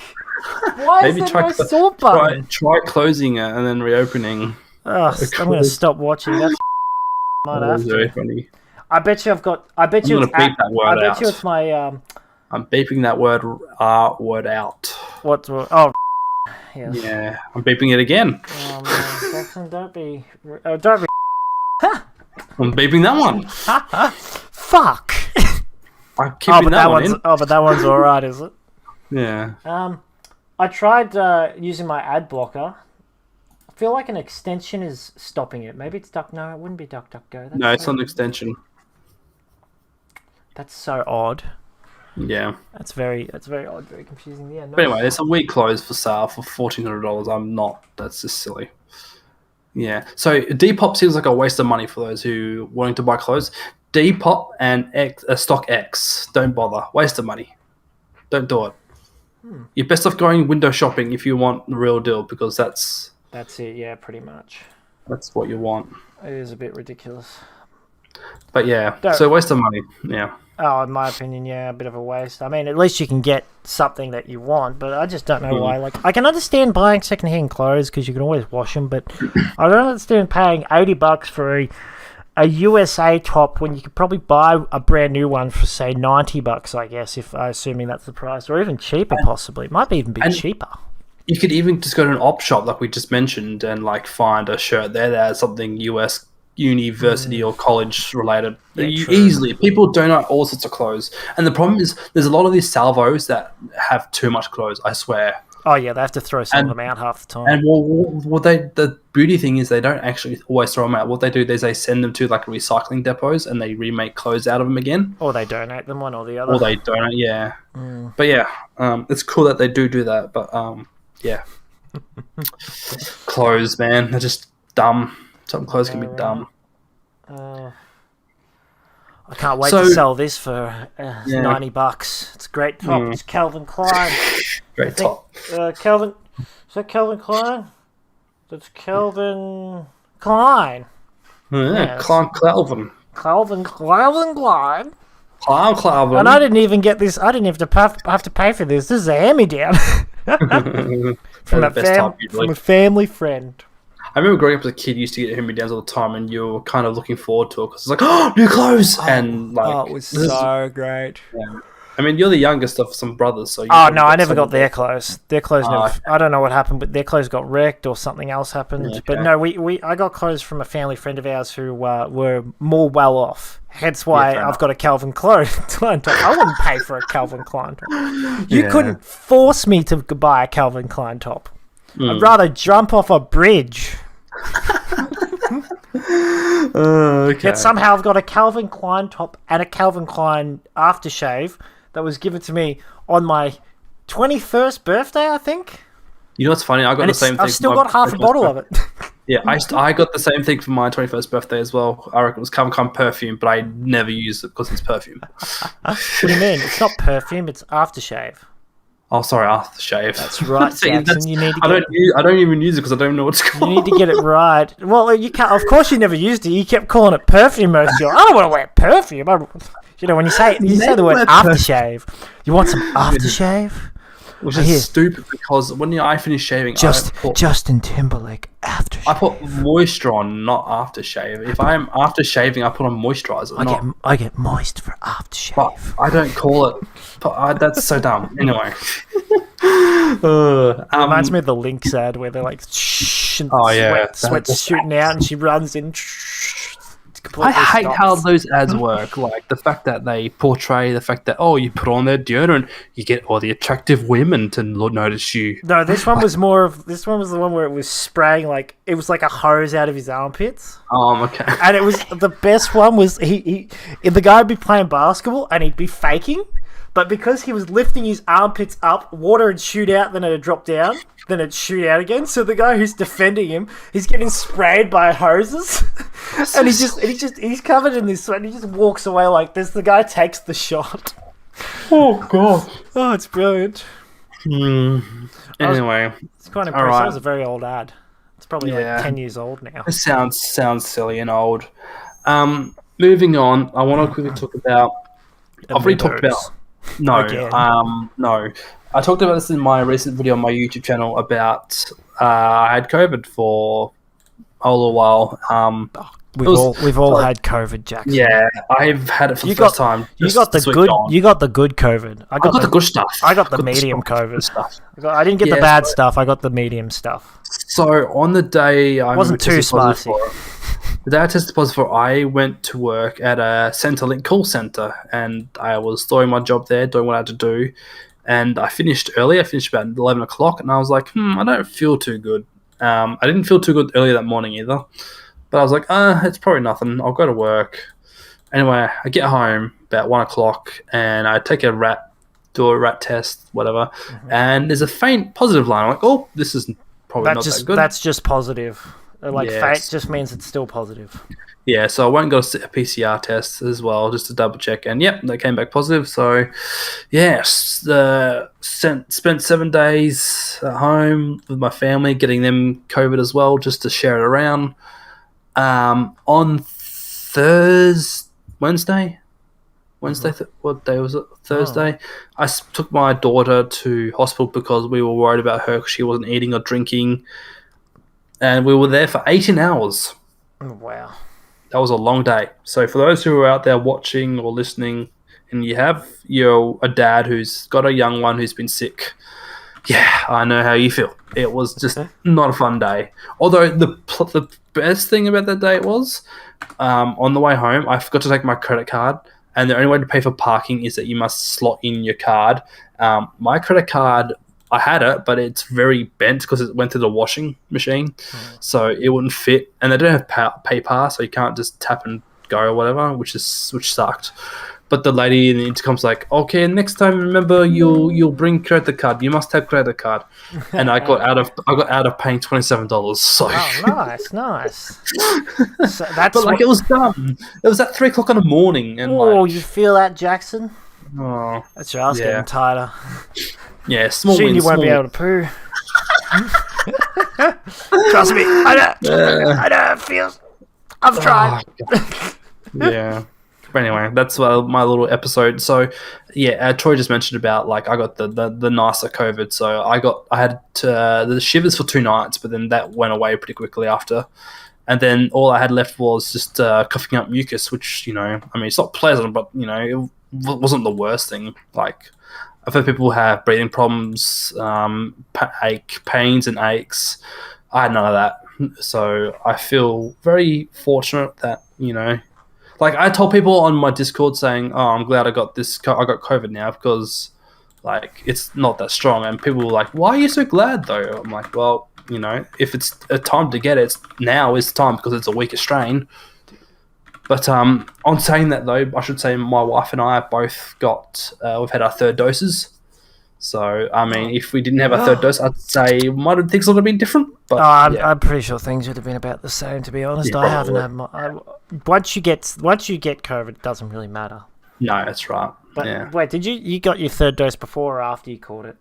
Why is there no sort button? Try closing it and then reopening. Oh, I'm going to stop watching. That's might have to. Very funny. I bet you I've got. I bet you it's. I bet you it's my. I'm beeping that word out. What? Oh. Yes. Yeah, I'm beeping it again. Oh man, Jackson, don't be. Don't be. I'm beeping that one. Fuck. I'm keeping that one in. Oh, but that one's alright, is it? Yeah. I tried using my ad blocker. I feel like an extension is stopping it. Maybe it's Duck. No, it wouldn't be DuckDuckGo. No, it's not an extension. That's so odd. Yeah. That's very odd, very confusing. Yeah. But anyway, there's some weird clothes for sale for $1,400. I'm not. That's just silly. Yeah. So Depop seems like a waste of money for those who wanting to buy clothes. Depop and StockX, don't bother. Waste of money. Don't do it. You're best off going window shopping if you want the real deal, because that's it. Yeah, pretty much. That's what you want. It is a bit ridiculous. But yeah, so waste of money. Yeah. Oh, in my opinion, yeah, a bit of a waste. I mean, at least you can get something that you want, but I just don't know why. Like, I can understand buying secondhand clothes because you can always wash them, but I don't understand paying $80 for a USA top when you could probably buy a brand new one for, say, $90, I guess, if assuming that's the price, or even cheaper, possibly. It might even be cheaper. You could even just go to an op shop, like we just mentioned, and like find a shirt there that has something US university or college related. Easily, people donate all sorts of clothes, and the problem is there's a lot of these salvos that have too much clothes. I swear. Oh yeah, they have to throw some of them out half the time. And the beauty thing is they don't actually always throw them out. What they do is they send them to like recycling depots and they remake clothes out of them again. Or they donate them, one or the other. Or they donate, yeah. But yeah, it's cool that they do that. But yeah, clothes, man, they're just dumb. Some clothes can be dumb. I can't wait to sell this for $90. It's a great top. It's Calvin Klein. Great top. Calvin. Is that Calvin Klein? That's Calvin Klein. Yeah, Calvin. Calvin Klein. Calvin. And I didn't even get this. I didn't have to pay for this. This is a hand-me-down from a family friend. I remember growing up as a kid, you used to get hand-me-downs all the time, and you were kind of looking forward to it because it's like, oh, new clothes, and like, it was so great. Yeah. I mean, you're the youngest of some brothers, so. Oh no, I never got their clothes. Their clothes never. Okay. I don't know what happened, but their clothes got wrecked or something else happened. Okay. But no, I got clothes from a family friend of ours who were more well off. Hence why I've got a Calvin Klein top. I wouldn't pay for a Calvin Klein top. You couldn't force me to buy a Calvin Klein top. I'd rather jump off a bridge. Okay. Yet somehow I've got a Calvin Klein top and a Calvin Klein aftershave that was given to me on my 21st birthday, I think. You know what's funny? I got the same thing. I've still got half a bottle of it. Yeah, I got the same thing for my 21st birthday as well. I reckon it was Calvin Klein perfume, but I never used it because it's perfume. What do you mean? It's not perfume, it's aftershave. Oh, sorry, aftershave. That's right, Jackson. You need to I don't even use it because I don't know what it's called. You need to get it right. Well, you can't. Of course, you never used it. You kept calling it perfume most of your. I don't want to wear perfume. You know, when you say the word aftershave, you want some aftershave? Which is stupid because when I finish shaving, Justin Timberlake aftershave. I put moisture on, not aftershave. If I'm after shaving, I put on moisturizer. I get moist for aftershave. But I don't call it. But that's so dumb. Anyway, reminds me of the Lynx ad where they're like, shh, and sweat's shooting out, and she runs in. I hate stopped. how those ads work. Like the fact that they portray the fact that you put on their deodorant, you get all the attractive women to notice you. No, this one was more of. This one was the one where it was spraying it was like a hose out of his armpits. Okay. And it was the best one was the guy would be playing basketball and he'd be faking, but because he was lifting his armpits up, water would shoot out, then it'd drop down, then it'd shoot out again. So the guy who's defending him, he's getting sprayed by hoses, and he's covered in this sweat. And he just walks away like this. The guy takes the shot. Oh god. Oh, it's brilliant. Anyway, It's quite impressive. right. That was a very old ad. It's probably like 10 years old now. it sounds silly and old. Moving on, I want to quickly talk about. I've already talked about. No, Again. no. I talked about this in my recent video on my YouTube channel about I had COVID for a little while. We've all had COVID, Jackson. Yeah, I've had it for the first time. You got the good. You got the good COVID. I got the good stuff. I got the medium COVID. Stuff. I didn't get the bad stuff. I got the medium stuff. So on the day I wasn't too spicy. The day I tested positive, I went to work at a Centrelink call center, and I was doing my job there, doing what I had to do, and I finished early. I finished about 11 o'clock, and I was like, I don't feel too good. I didn't feel too good earlier that morning either, but I was like, it's probably nothing. I'll go to work. Anyway, I get home about 1 o'clock, and I take do a rat test, whatever, and there's a faint positive line. I'm like, oh, this is probably not that good. That's just positive. Faint just means it's still positive. Yeah, so I went and got a PCR test as well, just to double check, and they came back positive. So, spent 7 days at home with my family, getting them COVID as well, just to share it around. On Wednesday, what day was it? Thursday. I took my daughter to hospital because we were worried about her because she wasn't eating or drinking. And we were there for 18 hours. Oh, wow. That was a long day. So for those who are out there watching or listening, and you're a dad who's got a young one who's been sick, I know how you feel. It was just not a fun day. Although the best thing about that day was, on the way home, I forgot to take my credit card, and the only way to pay for parking is that you must slot in your card. My credit card, I had it, but it's very bent because it went through the washing machine, so it wouldn't fit. And they don't have PayPal, so you can't just tap and go or whatever, which sucked. But the lady in the intercom's like, "Okay, next time remember you'll bring credit card. You must have credit card." And I got out of paying $27. So nice. So that's but it was done. It was at 3 o'clock in the morning, and you feel that, Jackson? oh, That's your ass getting tighter. yeah, small Soon wins. you won't be able to poo. Trust me, I know it feels. I've tried. Yeah. But anyway, that's my little episode. So, Troy just mentioned about I got the nicer COVID. So I had the shivers for 2 nights, but then that went away pretty quickly after. And then all I had left was just coughing up mucus, which it's not pleasant, but it wasn't the worst thing. I've heard people have breathing problems, pains and aches. I had none of that, so I feel very fortunate that I told people on my Discord saying, "Oh, I'm glad I got this. I got COVID now because it's not that strong." And people were like, "Why are you so glad though?" I'm like, "Well, if it's a time to get it, now is the time because it's a weaker strain." But on saying that though, I should say my wife and I have both we've had our 3rd doses. So if we didn't have a 3rd dose, I'd say things would have been different. But I'm pretty sure things would have been about the same. To be honest, I haven't had once you get COVID, it doesn't really matter. No, that's right. But wait, did you got your 3rd dose before or after you caught it?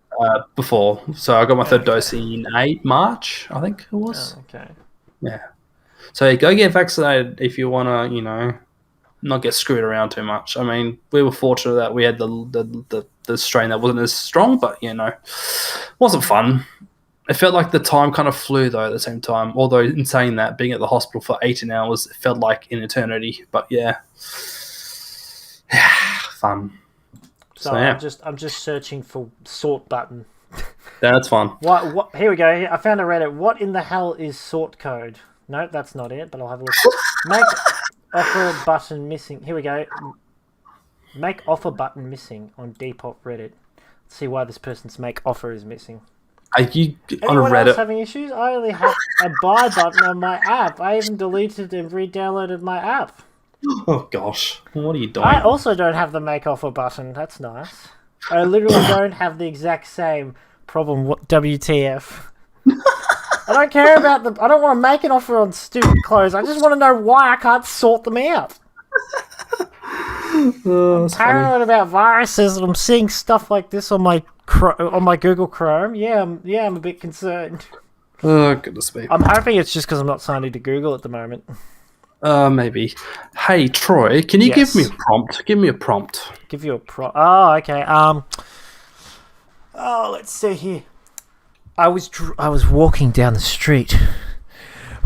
Before. So I got my 3rd dose in March, I think it was. Oh, okay. Yeah. So go get vaccinated if you want to, not get screwed around too much. We were fortunate that we had the strain that wasn't as strong, but wasn't fun. It felt like the time kind of flew though at the same time. Although in saying that, being at the hospital for 18 hours, it felt like an eternity. But fun. So I'm just searching for sort button. That's fun. What? Here we go. I found a Reddit. What in the hell is sort code? No, that's not it. But I'll have a look. offer button missing. Here we go. Make offer button missing on Depop Reddit. Let's see why this person's make offer is missing. Are you on Anyone Reddit? else having issues? I only have a buy button on my app. I even deleted and re-downloaded my app. Oh gosh, what are you doing? I also don't have the make offer button. That's nice. I literally don't have the exact same problem. What WTF? I don't care about the. I don't want to make an offer on stupid clothes. I just want to know why I can't sort them out. I'm paranoid about viruses, and I'm seeing stuff like this on my Google Chrome. Yeah, I'm a bit concerned. Oh goodness me. I'm hoping it's just because I'm not signed into Google at the moment. Maybe. Hey Troy, can you Yes. give me a prompt? Give me a prompt. Give you a pro. Oh, okay. Let's see here. I was walking down the street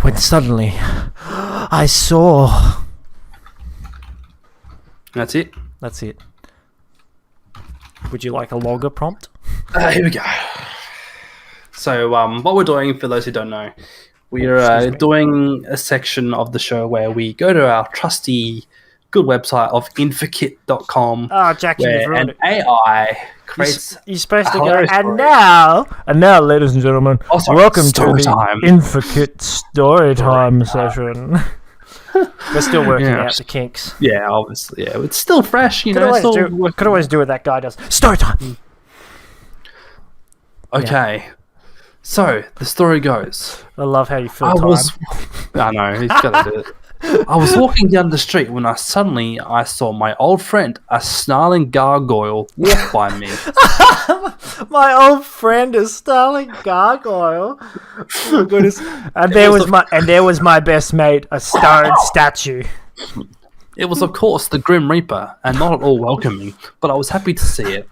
when suddenly I saw. That's it. That's it. Would you like a longer prompt? Here we go. So, what we're doing, for those who don't know, we're Excuse me. doing a section of the show where we go to our trusty, good website of infokit.com, Oh, Jackie, you've where ruined an it. AI creates. You're supposed to go. hilarious And story. now, ladies and gentlemen, Oh, sorry, welcome to story the time. Infokit story time session. We're still working Yeah. out the kinks. Yeah, obviously, yeah, it's still fresh, you Could know. always Still do. working. Could always do what that guy does. Story time. Okay, so the story goes. I love how you fill I time. was. I know he's got to do it. I was walking down the street when I saw my old friend, a snarling gargoyle, walk by me. My old friend is Starling Gargoyle. Oh my goodness. And there was my best mate, a stone statue. It was, of course, the Grim Reaper, and not at all welcoming, but I was happy to see it.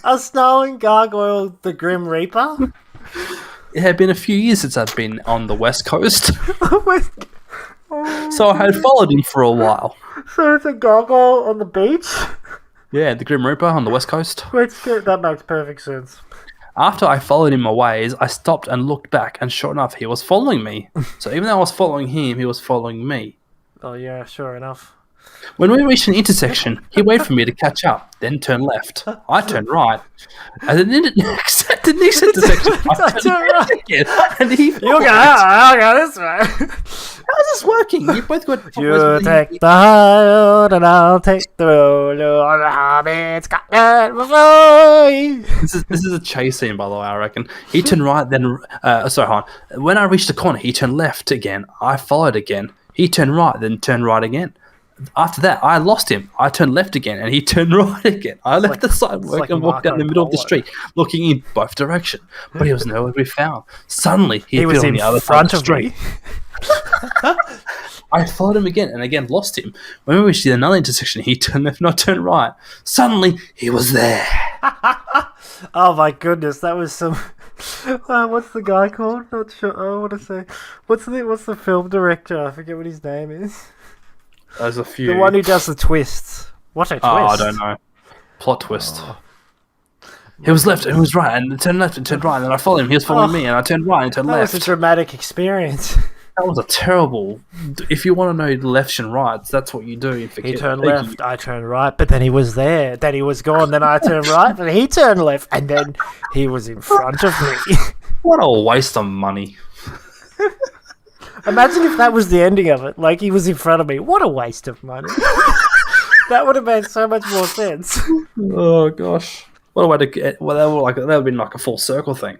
A snarling gargoyle, the Grim Reaper. It had been a few years since I'd been on the West Coast, so I had followed him for a while. So it's a gargoyle on the beach. Yeah, the Grim Reaper on the West Coast. That makes perfect sense. After I followed him a ways, I stopped and looked back, and sure enough, he was following me. So even though I was following him, he was following me. Oh yeah, sure enough. When we reached an intersection, he waited for me to catch up, then turned left. I turned right. And then the next intersection, I turned right again. And he You go, I'll go this way. how's this working? You both got... You take the high road and I'll take the road on the Hobbit's got that before you. This is a chase scene, by the way, I reckon. He turned right, then... sorry, hold on. When I reached the corner, he turned left again. I followed again. He turned right, then turned right again. After that, I lost him. I turned left again, and he turned right again. I left the sidewalk like and walked down the Marco middle of the Polo. street, looking in both directions. But he was nowhere to be found. Suddenly, he He was appeared on in the other front side of the of me. street. I followed him again, and again lost him. When we reached another intersection, he turned left, not turned right. Suddenly, he was there. Oh my goodness, that was some. What's the guy called? Not sure. I want to say. What's the film director? I forget what his name is. There's a few. The one who does the twists. What a twist! Oh, I don't know. Plot twist. He was left and he was right, and it turned left and turned right, and then I followed him. He was following me, and I turned right and turned That left. was a dramatic experience. That was a terrible. If you want to know the lefts and rights, that's what you do. He turned left, I turned right, but then he was there. Then he was gone. Then I turned right, but he turned left, and then he was in front of me. What a waste of money. Imagine if that was the ending of it. Like he was in front of me. What a waste of money. That would have made so much more sense. Oh gosh, what a way to get. Well, that would have been like a full circle thing.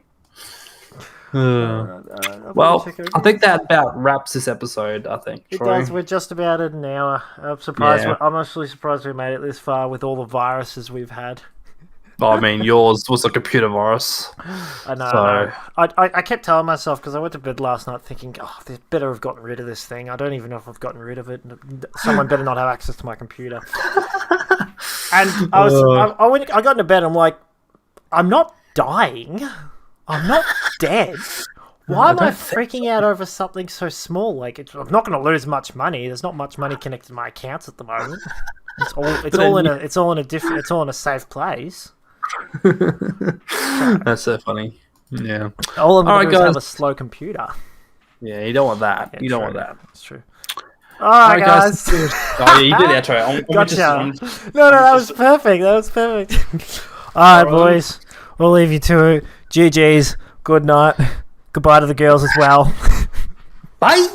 Well, I think that about wraps this episode. I think. It Troy. does. We're just about at an hour. I'm surprised. Yeah. I'm actually surprised we made it this far with all the viruses we've had. Oh, I mean, yours was a computer virus. I know. So- I kept telling myself because I went to bed last night thinking, oh, they better have gotten rid of this thing. I don't even know if I've gotten rid of it. Someone better not have access to my computer. And I got into bed. I'm like, I'm not dying. I'm not dead. Why am I freaking out over something so small? Like, I'm not going to lose much money. There's not much money connected to my accounts at the moment. It's all in a safe place. That's so funny. Yeah. All I'm going Alright, to do is have guys. a slow computer. Yeah, you don't want that. Yeah, you don't true. want that. That's true. Alright, guys. Oh, yeah, you did the outro. Gotcha. No, that was perfect. That was perfect. Alright, boys. We'll leave you to it. GG's. Good night. Goodbye to the girls as well. Bye.